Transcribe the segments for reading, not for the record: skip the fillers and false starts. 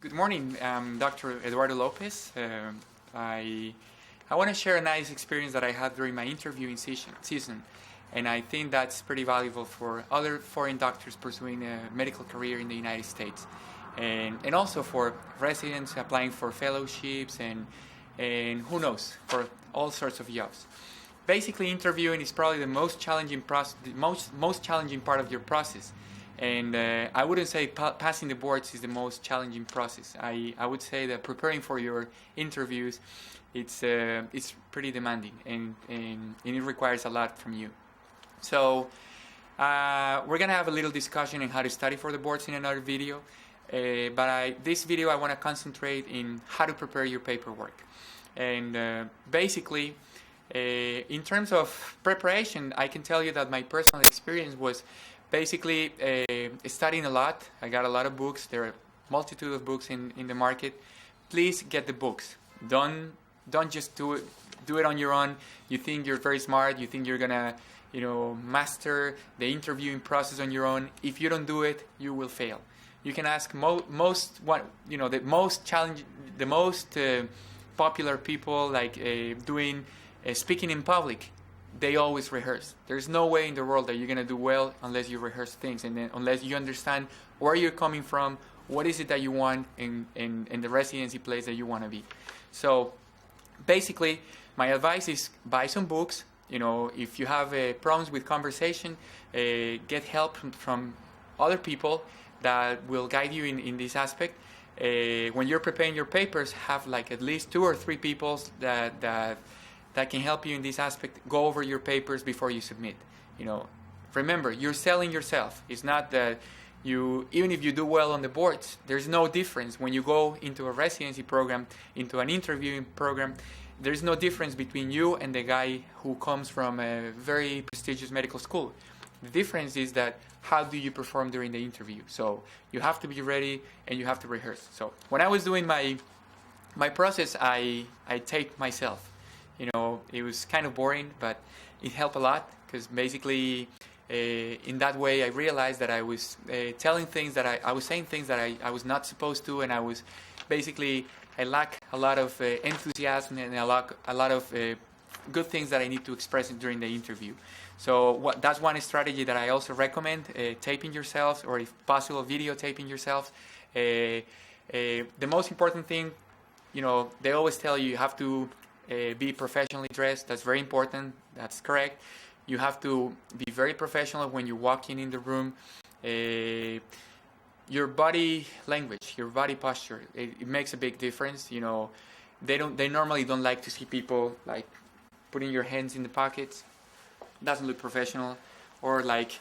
Good morning, I'm Dr. Eduardo Lopez. I want to share a nice experience that I had during my interviewing season, and I think that's pretty valuable for other foreign doctors pursuing a medical career in the United States, and also for residents applying for fellowships and who knows, for all sorts of jobs. Basically, interviewing is probably the most challenging most challenging part of your process. And I wouldn't say passing the boards is the most challenging process. I would say that preparing for your interviews, it's pretty demanding and it requires a lot from you. So we're going to have a little discussion on how to study for the boards in another video. This video I want to concentrate in how to prepare your paperwork. And basically, in terms of preparation, I can tell you that my personal experience was basically studying a lot. I got a lot of books. There are a multitude of books in the market. Please get the books. Don't just do it on your own. You think you're very smart. You think you're gonna master the interviewing process on your own. If you don't do it, you will fail. You can ask the most popular people, like speaking in public. They always rehearse. There's no way in the world that you're going to do well unless you rehearse things, and then unless you understand where you're coming from, what is it that you want in the residency place that you want to be. So basically, my advice is buy some books. If you have problems with conversation, get help from other people that will guide you in this aspect. When you're preparing your papers, have like at least 2 or 3 people that can help you in this aspect. Go over your papers before you submit. Remember, you're selling yourself. It's not that even if you do well on the boards, there's no difference when you go into a residency program, into an interviewing program. There's no difference between you and the guy who comes from a very prestigious medical school. The difference is that how do you perform during the interview. So you have to be ready and you have to rehearse. So when I was doing my process, I taped myself. It was kind of boring, but it helped a lot because basically in that way I realized that I was telling things that I was saying things that I was not supposed to, and I lack a lot of enthusiasm and a lot of good things that I need to express during the interview. So that's one strategy that I also recommend, taping yourselves, or if possible videotaping yourselves. The most important thing, they always tell you have to be professionally dressed. That's very important. That's correct. You have to be very professional when you're walking in the room. Your body language, your body posture, it makes a big difference. They normally don't like to see people like putting your hands in the pockets. Doesn't look professional, or like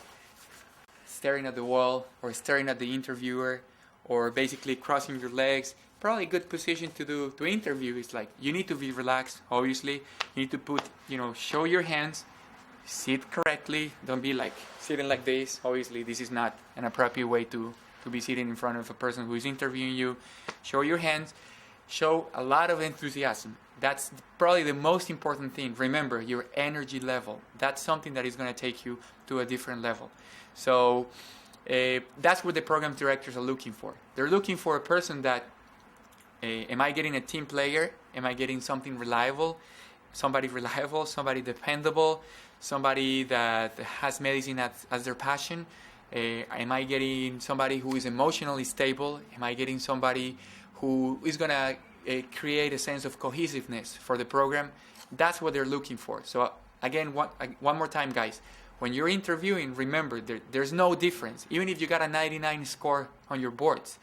staring at the wall, or staring at the interviewer, or basically crossing your legs. Probably a good position to interview is like you need to be relaxed. Obviously, you need to show your hands, sit correctly. Don't be like sitting like this. Obviously, this is not an appropriate way to be sitting in front of a person who is interviewing you. Show your hands. Show a lot of enthusiasm. That's probably the most important thing. Remember your energy level. That's something that is going to take you to a different level. So that's what the program directors are looking for. They're looking for a person that am I getting a team player? Am I getting somebody reliable, somebody dependable, somebody that has medicine as their passion? Am I getting somebody who is emotionally stable? Am I getting somebody who is going to create a sense of cohesiveness for the program? That's what they're looking for. So again, one more time, guys. When you're interviewing, remember, there's no difference. Even if you got a 99 score on your boards,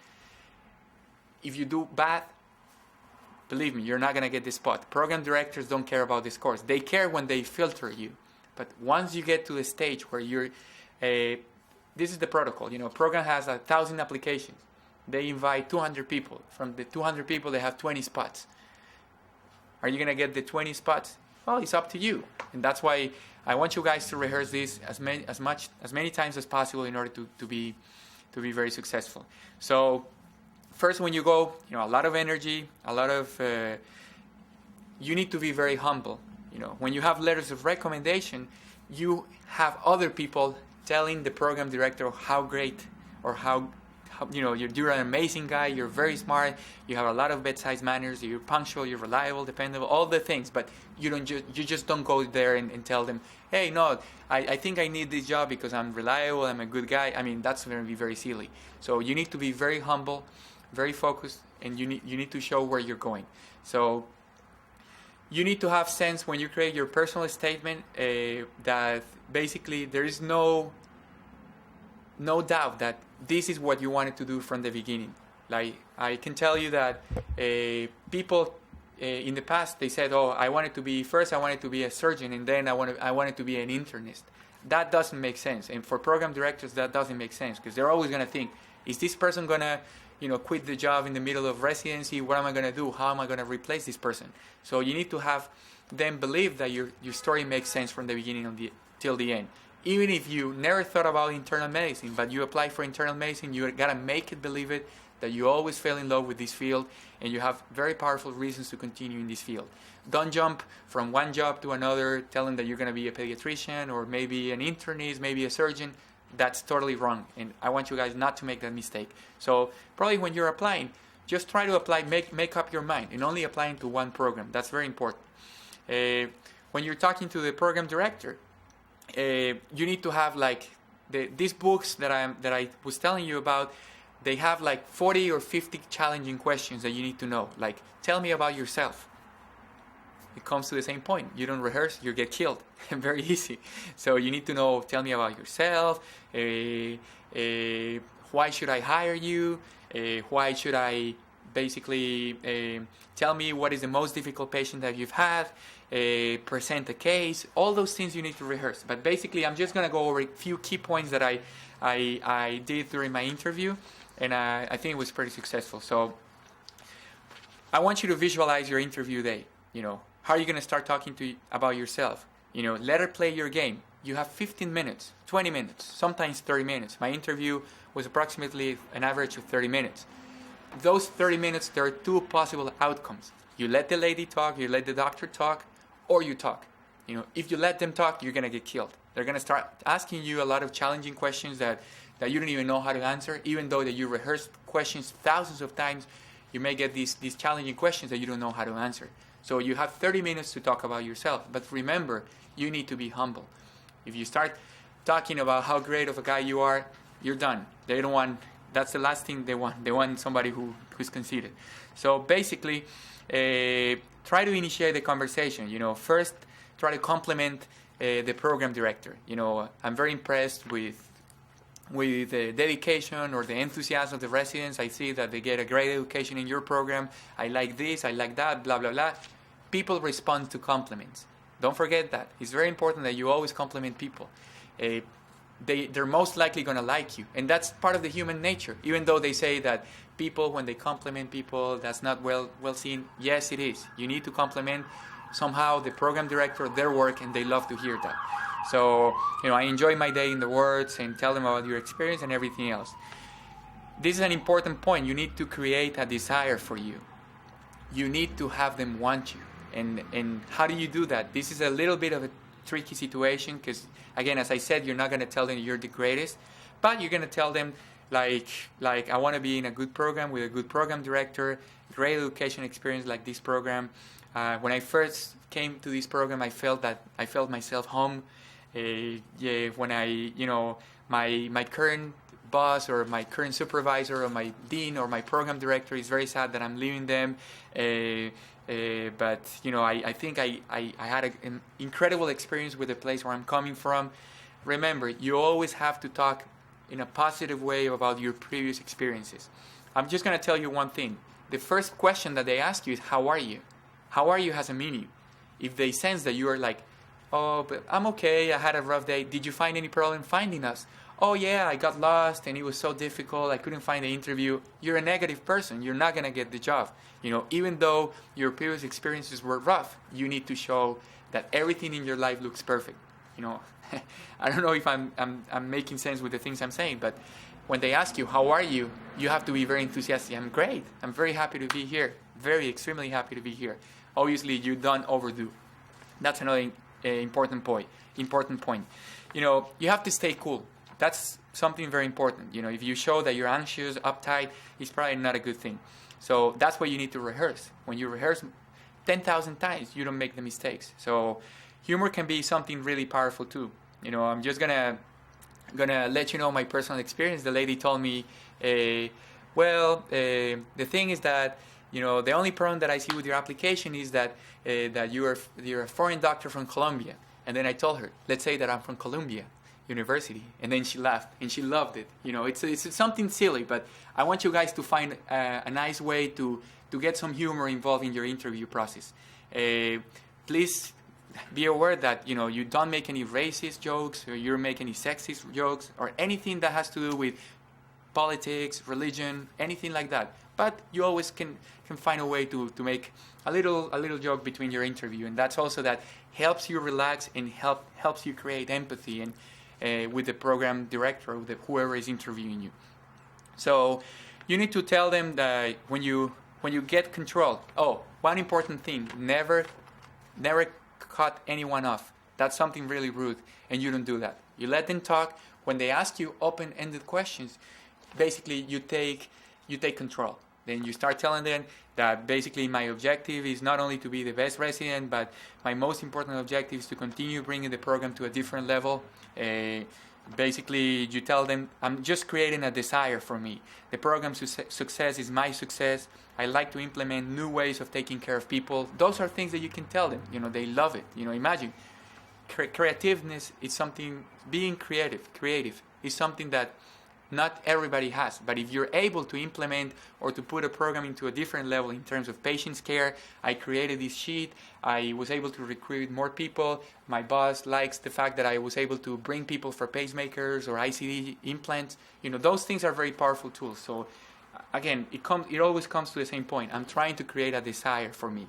if you do bad, believe me, you're not going to get the spot. Program directors don't care about the scores. They care when they filter you. But once you get to the stage where you're, this is the protocol. Program has 1,000 applications. They invite 200 people. From the 200 people, they have 20 spots. Are you going to get the 20 spots? Well, it's up to you. And that's why I want you guys to rehearse this as many times as possible in order to be very successful. So first, when you go, a lot of energy, you need to be very humble. When you have letters of recommendation, you have other people telling the program director how great or how you're an amazing guy, you're very smart, you have a lot of bedside manners, you're punctual, you're reliable, dependable, all the things, but you just don't go there and tell them, hey, no, I think I need this job because I'm reliable, I'm a good guy. I mean, that's going to be very silly. So you need to be very humble, very focused, and you need to show where you're going. So you need to have sense when you create your personal statement that basically there is no doubt that this is what you wanted to do from the beginning. Like, I can tell you that people in the past, they said, oh, I wanted to be a surgeon, and then I wanted to be an internist. That doesn't make sense. And for program directors, that doesn't make sense, because they're always going to think, is this person going to quit the job in the middle of residency? What am I going to do? How am I going to replace this person? So you need to have them believe that your story makes sense from the beginning till the end. Even if you never thought about internal medicine, but you apply for internal medicine, you got to make it believe it, that you always fell in love with this field, and you have very powerful reasons to continue in this field. Don't jump from one job to another, telling that you're going to be a pediatrician or maybe an internist, maybe a surgeon. That's totally wrong, and I want you guys not to make that mistake. So probably when you're applying, just try to apply, make up your mind, and only applying to one program. That's very important. When you're talking to the program director, you need to have like these books that I was telling you about. They have like 40 or 50 challenging questions that you need to know. Like, tell me about yourself. It comes to the same point. You don't rehearse, you get killed. Very easy. So you need to know, tell me about yourself. Why should I hire you? Why should I basically tell me what is the most difficult patient that you've had? Present a case. All those things you need to rehearse. But basically, I'm just going to go over a few key points that I did during my interview. And I think it was pretty successful. So I want you to visualize your interview day. How are you going to start talking about yourself? Let her play your game. You have 15 minutes, 20 minutes, sometimes 30 minutes. My interview was approximately an average of 30 minutes. Those 30 minutes, there are two possible outcomes. You let the lady talk, you let the doctor talk, or you talk. If you let them talk, you're going to get killed. They're going to start asking you a lot of challenging questions that you don't even know how to answer. Even though that you rehearsed questions thousands of times, you may get these challenging questions that you don't know how to answer. So you have 30 minutes to talk about yourself. But remember, you need to be humble. If you start talking about how great of a guy you are, you're done. They don't want, that's the last thing they want. They want somebody who's conceited. So basically, try to initiate the conversation. First, try to compliment the program director. I'm very impressed with the dedication or the enthusiasm of the residents. I see that they get a great education in your program. I like this, I like that, blah, blah, blah. People respond to compliments. Don't forget that. It's very important that you always compliment people. They're most likely going to like you. And that's part of the human nature. Even though they say that people, when they compliment people, that's not well seen. Yes, it is. You need to compliment somehow the program director, their work, and they love to hear that. So, I enjoy my day in the words and tell them about your experience and everything else. This is an important point. You need to create a desire for you. You need to have them want you. And how do you do that? This is a little bit of a tricky situation because, again, as I said, you're not going to tell them you're the greatest, but you're going to tell them, like I want to be in a good program with a good program director, great education experience like this program. When I first came to this program, I felt myself home. When my current boss or my current supervisor or my dean or my program director is very sad that I'm leaving them. But I think I had an incredible experience with the place where I'm coming from. Remember, you always have to talk in a positive way about your previous experiences. I'm just going to tell you one thing. The first question that they ask you is, how are you? How are you has a meaning. If they sense that you are like, oh, but I'm okay, I had a rough day. Did you find any problem finding us? Oh yeah, I got lost and it was so difficult, I couldn't find the interview. You're a negative person, you're not going to get the job. Even though your previous experiences were rough, you need to show that everything in your life looks perfect. I don't know if I'm making sense with the things I'm saying, but when they ask you, how are you? You have to be very enthusiastic. I'm great. I'm very happy to be here. Very, extremely happy to be here. Obviously, you don't overdo. That's another important point. You have to stay cool. that's something very important. If you show that you're anxious, uptight, it's probably not a good thing. So that's why you need to rehearse. When you rehearse 10,000 times, you don't make the mistakes. So humor can be something really powerful too. I'm just gonna let you know my personal experience. The lady told me, the thing is that the only problem that I see with your application is that you're a foreign doctor from Colombia. And then I told her, let's say that I'm from Columbia University, and then she laughed and she loved it. It's something silly, but I want you guys to find a nice way to get some humor involved in your interview process. Please be aware that you don't make any racist jokes, or you don't make any sexist jokes, or anything that has to do with politics, religion, anything like that. But you always can find a way to make a little joke between your interview, and that's also that helps you relax and helps you create empathy and with the program director or whoever is interviewing you. So you need to tell them that when you get control. Oh, one important thing: never cut anyone off. That's something really rude, and you don't do that. You let them talk. When they ask you open-ended questions, basically you take control. Then you start telling them that basically my objective is not only to be the best resident, but my most important objective is to continue bringing the program to a different level. Basically, you tell them, I'm just creating a desire for me. The program's success is my success. I like to implement new ways of taking care of people. Those are things that you can tell them. They love it. Imagine, creativeness is something, being creative is something that not everybody has. But if you're able to implement or to put a program into a different level in terms of patient's care, I created this sheet, I was able to recruit more people, my boss likes the fact that I was able to bring people for pacemakers or ICD implants, those things are very powerful tools. So again, it always comes to the same point. I'm trying to create a desire for me.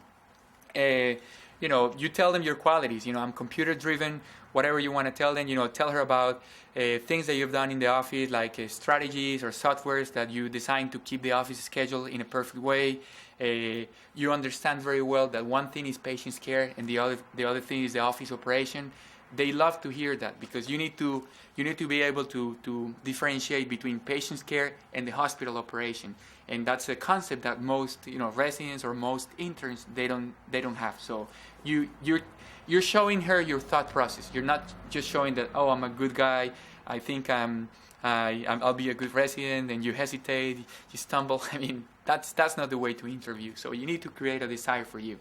You tell them your qualities. I'm computer driven, whatever you want to tell them. Tell her about things that you've done in the office, like strategies or softwares that you designed to keep the office schedule in a perfect way. You understand very well that one thing is patient's care and the other thing is the office operation. They love to hear that, because you need to be able to differentiate between patient's care and the hospital operation, and that's a concept that most residents or most interns they don't have. So you're showing her your thought process. You're not just showing that, oh, I'm a good guy, I think I'll be a good resident, and you hesitate, you stumble. I mean, that's not the way to interview. So you need to create a desire for you.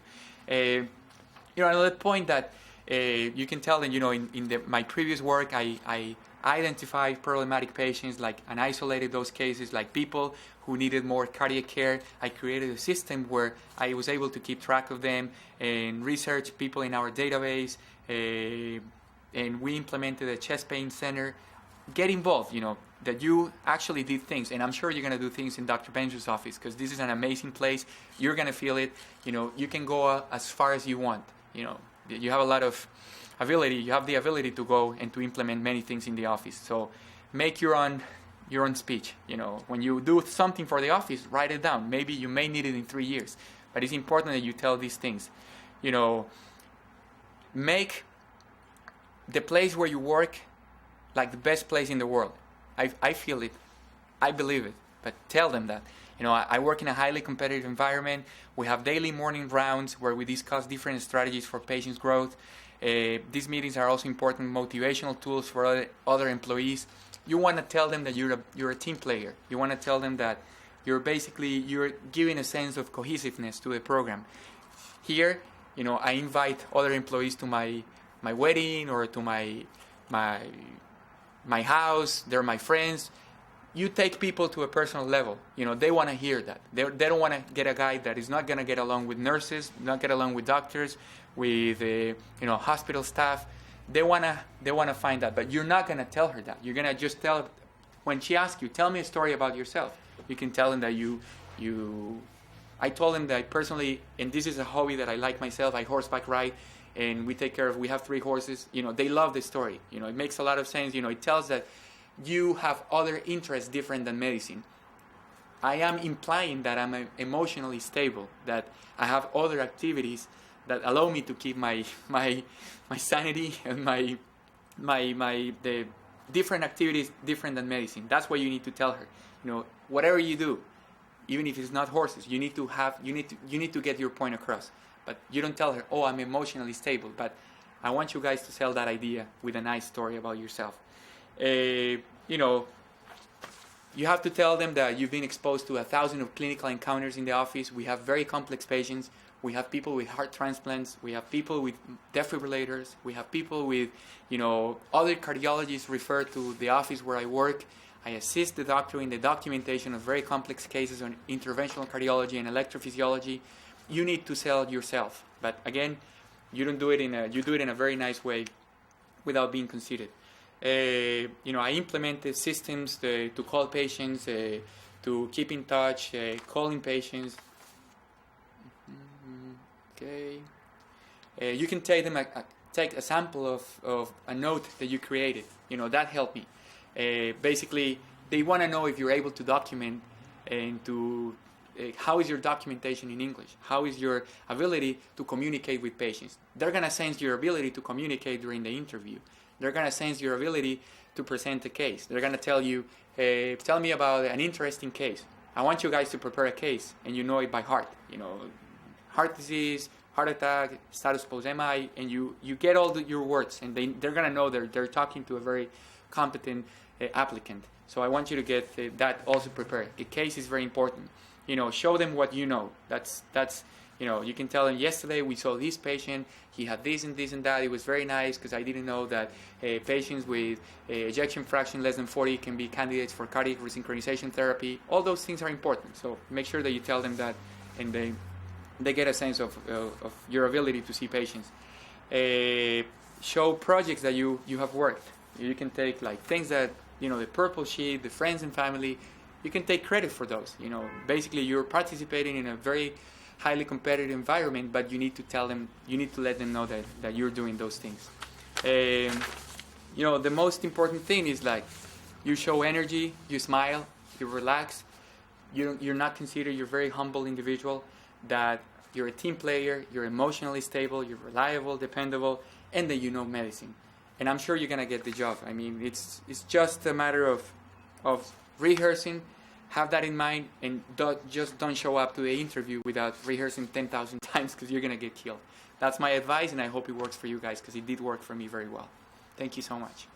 Another point that you can tell them, in my previous work, I identified problematic patients, and isolated those cases, like people who needed more cardiac care. I created a system where I was able to keep track of them and research people in our database, and we implemented a chest pain center. Get involved, that you actually did things, and I'm sure you're going to do things in Dr. Ben-Zur's office, because this is an amazing place. You're going to feel it. You can go as far as you want. You have a lot of ability. You have the ability to go and to implement many things in the office. So make your own speech. When you do something for the office, write it down. Maybe you may need it in 3 years, but it's important that you tell these things. Make the place where you work like the best place in the world. I feel it. I believe it. But tell them that. I work in a highly competitive environment. We have daily morning rounds where we discuss different strategies for patients' growth. These meetings are also important motivational tools for other employees. You want to tell them that you're a team player. You want to tell them that you're giving a sense of cohesiveness to the program. Here, I invite other employees to my wedding or to my house. They're my friends. You take people to a personal level. They want to hear that. They don't want to get a guy that is not going to get along with nurses, not get along with doctors, with hospital staff. They want to find that. But you're not going to tell her that. You're going to just tell, when she asks you, tell me a story about yourself. You can tell them that I told them that personally, and this is a hobby that I like myself, I horseback ride, and we have 3 horses. They love the story. It makes a lot of sense. It tells that you have other interests different than medicine. I am implying that I'm emotionally stable, that I have other activities that allow me to keep my sanity and different activities, different than medicine. That's what you need to tell her. You know, whatever you do, even if it's not horses, you need to get your point across. But you don't tell her, oh, I'm emotionally stable. But I want you guys to sell that idea with a nice story about yourself. You know, you have to tell them that you've been exposed to 1,000 of clinical encounters in the office. We have very complex patients. We have people with heart transplants. We have people with defibrillators. We have people with, you know, other cardiologists refer to the office where I work. I assist the doctor in the documentation of very complex cases on interventional cardiology and electrophysiology. You need to sell yourself. But again, you do it in a very nice way without being conceited. You know, I implemented systems to call patients, to keep in touch, calling patients. Okay. You can take them take a sample of a note that you created. You know, that helped me. Basically, they want to know if you're able to document and to how is your documentation in English? How is your ability to communicate with patients? They're going to sense your ability to communicate during the interview. They're going to sense your ability to present a case. They're going to tell you, tell me about an interesting case. I want you guys to prepare a case, and you know it by heart. You know, heart disease, heart attack, status post-MI, and you get all your words, and they're going to know they're talking to a very competent applicant. So I want you to get that also prepared. The case is very important. You know, show them what you know. That's you know, you can tell them, yesterday we saw this patient, he had this and this and that. It was very nice because I didn't know that patients with ejection fraction less than 40 can be candidates for cardiac resynchronization therapy. All those things are important. So make sure that you tell them that, and they get a sense of your ability to see patients. Show projects that you have worked. You can take like things that, you know, the purple sheet, the friends and family, you can take credit for those. You know, basically you're participating in a very highly competitive environment, but you need to tell them, you need to let them know that you're doing those things. You know, the most important thing is like you show energy, you smile, you relax, you're not considered, you're a very humble individual, that you're a team player, you're emotionally stable, you're reliable, dependable, and that you know medicine. And I'm sure you're gonna get the job. I mean, it's just a matter of rehearsing. Have that in mind, and just don't show up to the interview without rehearsing 10,000 times, because you're going to get killed. That's my advice, and I hope it works for you guys, because it did work for me very well. Thank you so much.